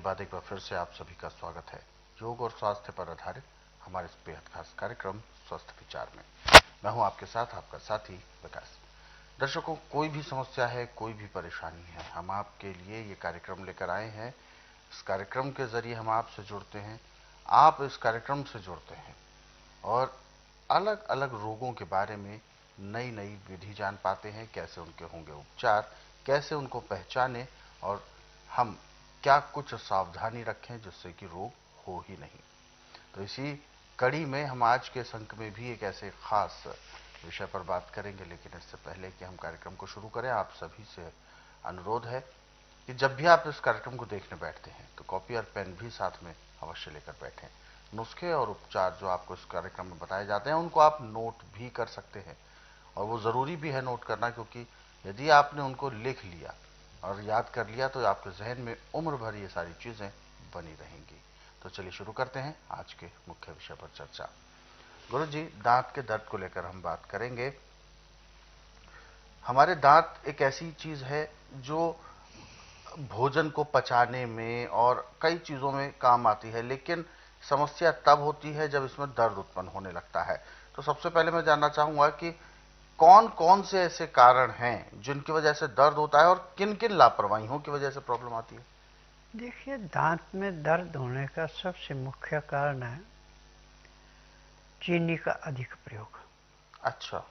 बाद एक बार फिर से आप सभी का स्वागत है योग और स्वास्थ्य पर आधारित हमारे इस बेहद खास कार्यक्रम स्वस्थ विचार में। मैं हूं आपके साथ आपका साथी विकास। दर्शकों, कोई भी समस्या है, कोई भी परेशानी है, हम आपके लिए ये कार्यक्रम लेकर आए हैं। इस कार्यक्रम के जरिए हम आपसे जुड़ते हैं, आप इस कार्यक्रम से जुड़ते हैं और अलग अलग रोगों के बारे में नई नई विधि जान पाते हैं, कैसे उनके होंगे उपचार, कैसे उनको पहचाने और हम क्या कुछ सावधानी रखें जिससे कि रोग हो ही नहीं। तो इसी कड़ी में हम आज के इस अंक में भी एक ऐसे खास विषय पर बात करेंगे, लेकिन इससे पहले कि हम कार्यक्रम को शुरू करें, आप सभी से अनुरोध है कि जब भी आप इस कार्यक्रम को देखने बैठते हैं तो कॉपी और पेन भी साथ में अवश्य लेकर बैठें। नुस्खे और उपचार जो आपको इस कार्यक्रम में बताए जाते हैं उनको आप नोट भी कर सकते हैं, और वो ज़रूरी भी है नोट करना, क्योंकि यदि आपने उनको लिख लिया और याद कर लिया तो आपके जहन में उम्र भर ये सारी चीज़ें बनी रहेंगी। तो चलिए शुरू करते हैं आज के मुख्य विषय पर चर्चा। गुरु जी, दांत के दर्द को लेकर हम बात करेंगे। हमारे दांत एक ऐसी चीज है जो भोजन को पचाने में और कई चीजों में काम आती है, लेकिन समस्या तब होती है जब इसमें दर्द उत्पन्न होने लगता है। तो सबसे पहले मैं जानना चाहूंगा कि कौन कौन से ऐसे कारण हैं जिनकी वजह से दर्द होता है और किन किन लापरवाहियों की वजह से प्रॉब्लम आती है। देखिए, दांत में दर्द होने का सबसे मुख्य कारण है चीनी का अधिक प्रयोग अच्छा।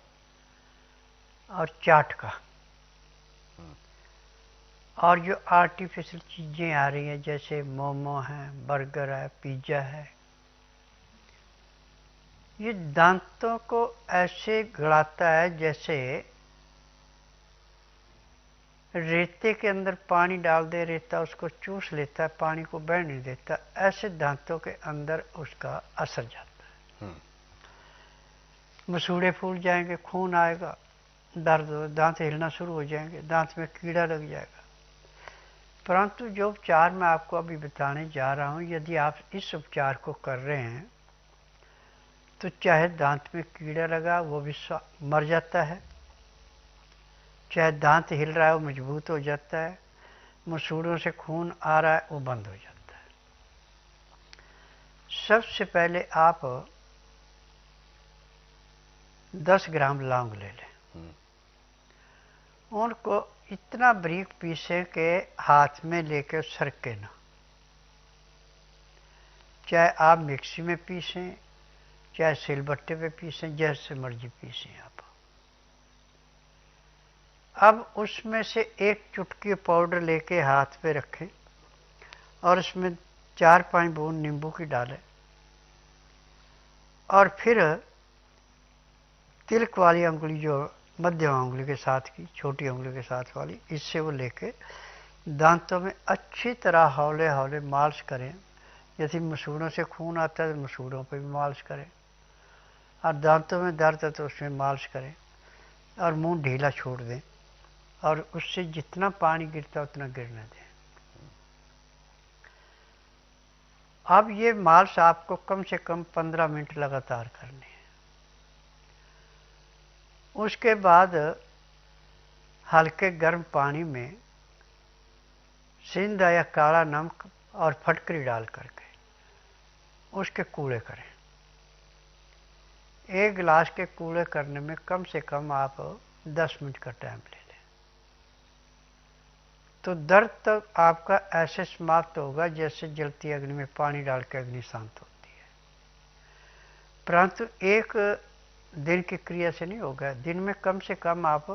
और चाट का। हम्म। और जो आर्टिफिशियल चीज़ें आ रही हैं जैसे मोमो है, बर्गर है, पिज़्ज़ा है, ये दांतों को ऐसे गड़ाता है जैसे रेते के अंदर पानी डाल दे, रेता उसको चूस लेता है, पानी को बह नहीं देता। ऐसे दांतों के अंदर उसका असर जाता है। हम्म। मसूड़े फूल जाएंगे, खून आएगा, दर्द, दांत हिलना शुरू हो जाएंगे, दांत में कीड़ा लग जाएगा। परंतु जो उपचार मैं आपको अभी बताने जा रहा हूँ, यदि आप इस उपचार को कर रहे हैं तो चाहे दांत में कीड़ा लगा वो भी मर जाता है, चाहे दांत हिल रहा है वो मजबूत हो जाता है, मसूड़ों से खून आ रहा है वो बंद हो जाता है। सबसे पहले आप 10 ग्राम लौंग ले लें, उनको इतना बारीक पीसे के हाथ में लेकर सरके ना, चाहे आप मिक्सी में पीसें चाहे सिलबट्टे पे पीसें, जैसे मर्जी पीसें आप। अब उसमें से एक चुटकी पाउडर लेके हाथ पे रखें और उसमें 4-5 बूंद नींबू की डालें और फिर तिलक वाली उंगली, जो मध्यम उंगली के साथ की, छोटी उंगली के साथ वाली, इससे वो लेके दांतों में अच्छी तरह हौले हौले मालिश करें। यदि मसूड़ों से खून आता है तो मसूड़ों पे भी मालिश करें, और दांतों में दर्द है तो उसमें मालिश करें, और मुंह ढीला छोड़ दें और उससे जितना पानी गिरता है उतना गिरने दें। अब ये मालिश आपको कम से कम 15 मिनट लगातार करनी है। उसके बाद हल्के गर्म पानी में सिंधा या काला नमक और फटकरी डाल करके उसके कूड़े करें। एक गिलास के कूड़े करने में कम से कम आप 10 मिनट का टाइम ले लें, तो दर्द तक आपका ऐसे समाप्त होगा जैसे जलती अग्नि में पानी डाल के अग्नि शांत होती है। परंतु एक दिन की क्रिया से नहीं होगा। दिन में कम से कम आप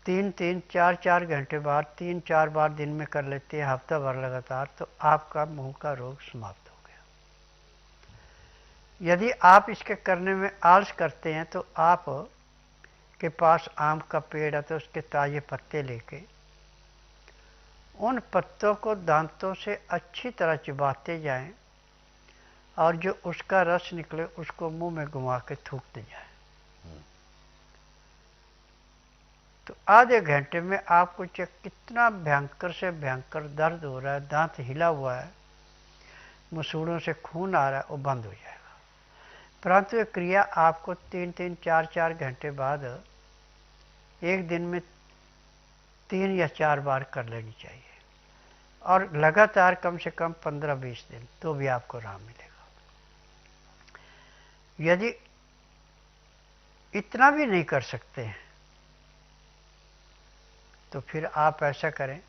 3-3, 4-4 घंटे बाद 3-4 बार दिन में कर लेते हैं, हफ्ता भर लगातार, तो आपका मुंह का रोग समाप्त हो गया। यदि आप इसके करने में आलस करते हैं तो आप के पास आम का पेड़ है तो उसके ताजे पत्ते लेके उन पत्तों को दांतों से अच्छी तरह चबाते जाएं और जो उसका रस निकले उसको मुंह में घुमा के थूकते जाएं। तो आधे घंटे में आपको चेक कितना भयंकर से भयंकर दर्द हो रहा है, दांत हिला हुआ है, मसूड़ों से खून आ रहा है, वो बंद हो जाएगा। परंतु ये क्रिया आपको 3-3, 4-4 घंटे बाद एक दिन में 3 या 4 बार कर लेनी चाहिए। और लगातार कम से कम 15-20 दिन, तो भी आपको आराम मिलेगा। यदि इतना भी नहीं कर सकते हैं तो फिर आप ऐसा करें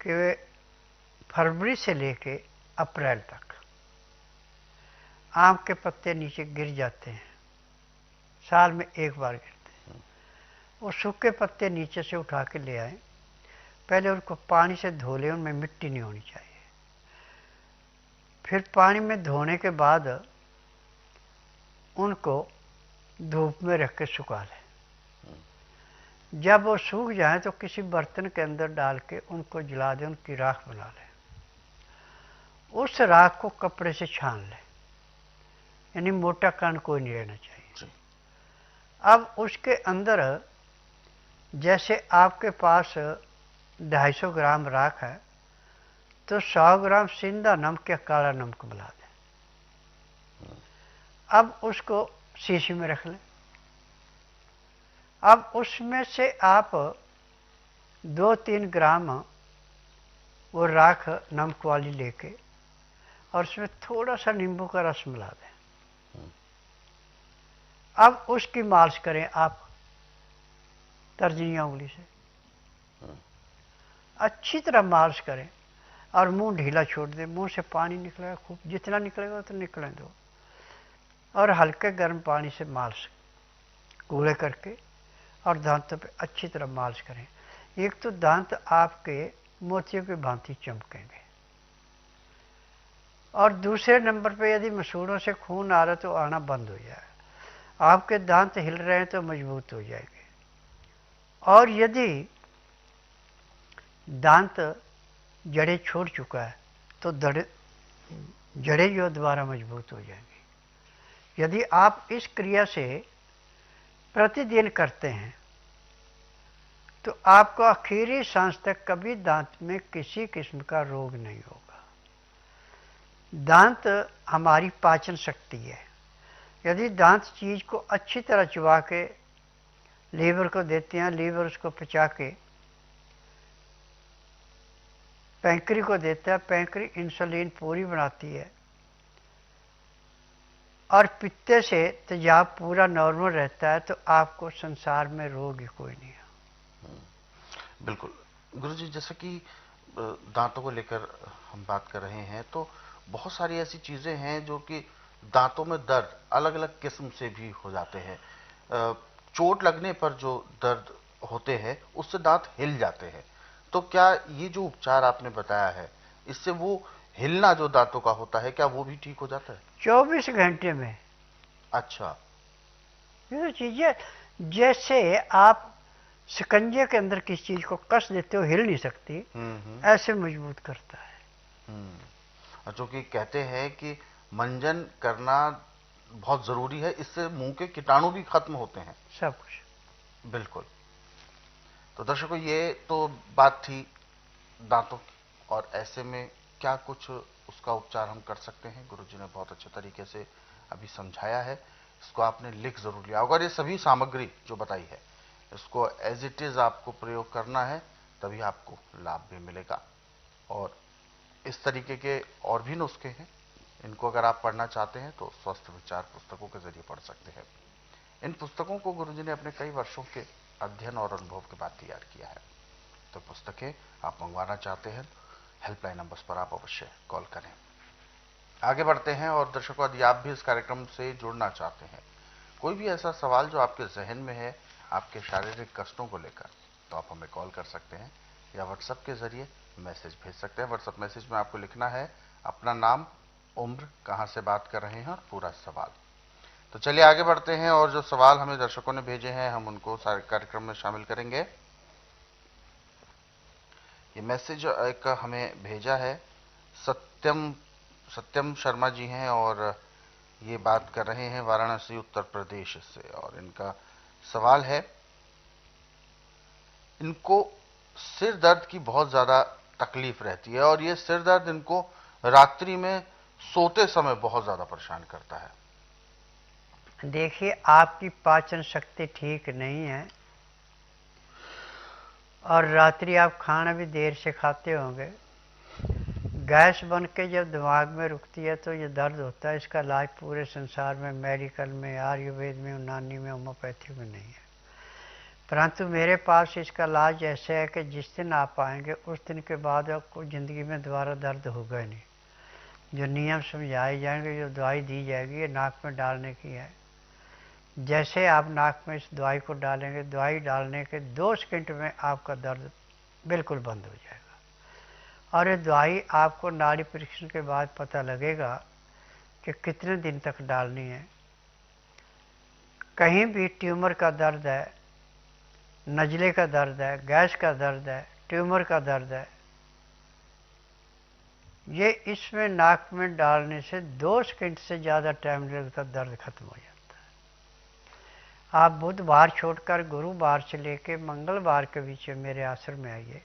कि वे फरवरी से लेके अप्रैल तक आम के पत्ते नीचे गिर जाते हैं, साल में एक बार गिरते हैं। वो सूखे पत्ते नीचे से उठा के ले आए, पहले उनको पानी से धो लें, उनमें मिट्टी नहीं होनी चाहिए। फिर पानी में धोने के बाद उनको धूप में रख के सुखा लें। जब वो सूख जाए तो किसी बर्तन के अंदर डाल के उनको जला दें, उनकी राख बना लें। उस राख को कपड़े से छान लें, यानी मोटा कण कोई नहीं रहना चाहिए। अब उसके अंदर जैसे आपके पास 250 ग्राम राख है तो 100 ग्राम सिंधा नमक या काला नमक मिला दें। अब उसको शीशी में रख लें। अब उसमें से आप 2-3 ग्राम वो राख नमक वाली लेके और उसमें थोड़ा सा नींबू का रस मिला दें। अब उसकी मालिश करें आप तर्जनी उंगली से, अच्छी तरह मालिश करें और मुंह ढीला छोड़ दें। मुंह से पानी निकलेगा खूब, जितना निकलेगा उतना निकलने दो, और हल्के गर्म पानी से मालिश कूले करके और दांतों पे अच्छी तरह मालिश करें। एक तो दांत आपके मोतियों की भांति चमकेंगे, और दूसरे नंबर पे यदि मसूड़ों से खून आ रहा तो आना बंद हो जाएगा। आपके दांत हिल रहे हैं तो मजबूत हो जाएंगे, और यदि दांत जड़ें छोड़ चुका है तो जड़ें जो दोबारा मजबूत हो जाएंगी। यदि आप इस क्रिया से प्रतिदिन करते हैं तो आपको आखिरी सांस तक कभी दांत में किसी किस्म का रोग नहीं होगा। दांत हमारी पाचन शक्ति है। यदि दांत चीज को अच्छी तरह चबा के लीवर को देते हैं, लीवर उसको पचा के पैंक्री को देता है, पैंक्री इंसुलिन पूरी बनाती है और पित्ते से तेजाब पूरा नॉर्मल रहता है, तो आपको संसार में रोग ही कोई नहीं है। बिल्कुल गुरुजी, जैसे कि दांतों को लेकर हम बात कर रहे हैं, तो बहुत सारी ऐसी चीजें हैं जो कि दांतों में दर्द अलग अलग किस्म से भी हो जाते हैं। चोट लगने पर जो दर्द होते हैं उससे दांत हिल जाते हैं, तो क्या ये जो उपचार आपने बताया है इससे वो हिलना जो दांतों का होता है क्या वो भी ठीक हो जाता है? 24 घंटे में। अच्छा। ये तो चीजें जैसे आप शिकंजे के अंदर किसी चीज को कस देते हो, हिल नहीं सकती, ऐसे मजबूत करता है। जो कि कहते हैं कि मंजन करना बहुत जरूरी है, इससे मुंह के कीटाणु भी खत्म होते हैं, सब कुछ। बिल्कुल। तो दर्शकों, ये तो बात थी दांतों की, और ऐसे में क्या कुछ उसका उपचार हम कर सकते हैं? गुरुजी ने बहुत अच्छे तरीके से अभी समझाया है, इसको आपने लिख जरूर लिया होगा। और ये सभी सामग्री जो बताई है इसको एज इट इज आपको प्रयोग करना है, तभी आपको लाभ भी मिलेगा। और इस तरीके के और भी नुस्खे हैं, इनको अगर आप पढ़ना चाहते हैं तो स्वस्थ विचार पुस्तकों के जरिए पढ़ सकते हैं। इन पुस्तकों को गुरुजी ने अपने कई वर्षों के अध्ययन और अनुभव के बाद तैयार किया है। तो पुस्तकें आप मंगवाना चाहते हैं, हेल्पलाइन नंबर्स पर आप अवश्य कॉल करें। आगे बढ़ते हैं, और दर्शकों, यदि आप भी इस कार्यक्रम से जुड़ना चाहते हैं, कोई भी ऐसा सवाल जो आपके जहन में है आपके शारीरिक कष्टों को लेकर, तो आप हमें कॉल कर सकते हैं या व्हाट्सएप के जरिए मैसेज भेज सकते हैं। व्हाट्सएप मैसेज में आपको लिखना है अपना नाम, उम्र, कहां से बात कर रहे हैं और पूरा सवाल। तो चलिए आगे बढ़ते हैं, और जो सवाल हमें दर्शकों ने भेजे हैं हम उनको सारे कार्यक्रम में शामिल करेंगे। ये मैसेज एक हमें भेजा है, सत्यम शर्मा जी हैं, और ये बात कर रहे हैं वाराणसी उत्तर प्रदेश से। और इनका सवाल है, इनको सिर दर्द की बहुत ज्यादा तकलीफ रहती है, और ये सिर दर्द इनको रात्रि में सोते समय बहुत ज्यादा परेशान करता है। देखिए, आपकी पाचन शक्ति ठीक नहीं है, और रात्रि आप खाना भी देर से खाते होंगे, गैस बन के जब दिमाग में रुकती है तो ये दर्द होता है। इसका इलाज पूरे संसार में मेडिकल में, आयुर्वेद में, यूनानी में, होम्योपैथी में नहीं है। परंतु मेरे पास इसका इलाज ऐसे है कि जिस दिन आप आएंगे उस दिन के बाद आपको ज़िंदगी में दोबारा दर्द होगा ही नहीं। जो नियम समझाए जाएंगे, जो दवाई दी जाएगी, ये नाक में डालने की है। जैसे आप नाक में इस दवाई को डालेंगे, दवाई डालने के 2 सेकंड में आपका दर्द बिल्कुल बंद हो जाएगा। और ये दवाई आपको नाड़ी परीक्षण के बाद पता लगेगा कि कितने दिन तक डालनी है। कहीं भी ट्यूमर का दर्द है, नज़ले का दर्द है, गैस का दर्द है, ट्यूमर का दर्द है, ये इसमें नाक में डालने से 2 सेकंड से ज़्यादा टाइम नहीं लगता, दर्द खत्म हो जाता है। आप बुधवार छोड़कर गुरुवार से लेके मंगलवार के बीच में मेरे आश्रम में आइए।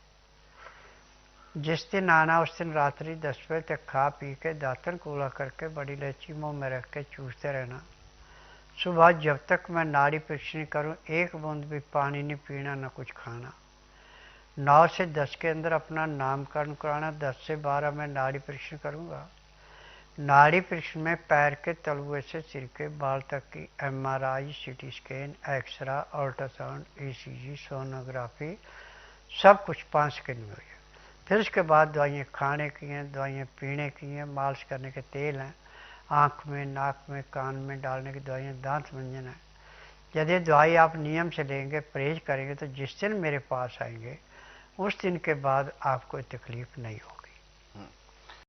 जिस दिन आना उस दिन रात्रि 10 बजे तक खा पी के दातन कूला करके बड़ी इलायची मुँह में रख के चूसते रहना। सुबह जब तक मैं नाड़ी परीक्षण करूं 1 बूंद भी पानी नहीं पीना, न कुछ खाना। 9 से 10 के अंदर अपना नामकरण कराना। 10 से 12 मैं नाड़ी परीक्षण करूंगा। नाड़ी परीक्षण में पैर के तलुए से सिर के बाल तक की MRI, CT scan, x-ray, ultrasound, ECG, sonography, सब कुछ 5 सेकंड में हो जाए। फिर उसके बाद दवाइयाँ खाने की हैं, दवाइयाँ पीने की हैं, मालिश करने के तेल हैं, आँख में, नाक में, कान में डालने की दवाइयाँ, दांत मंजन है। यदि दवाई आप नियम से लेंगे, परहेज करेंगे, तो जिस दिन मेरे पास आएंगे उस दिन के बाद आपको तकलीफ नहीं होगी।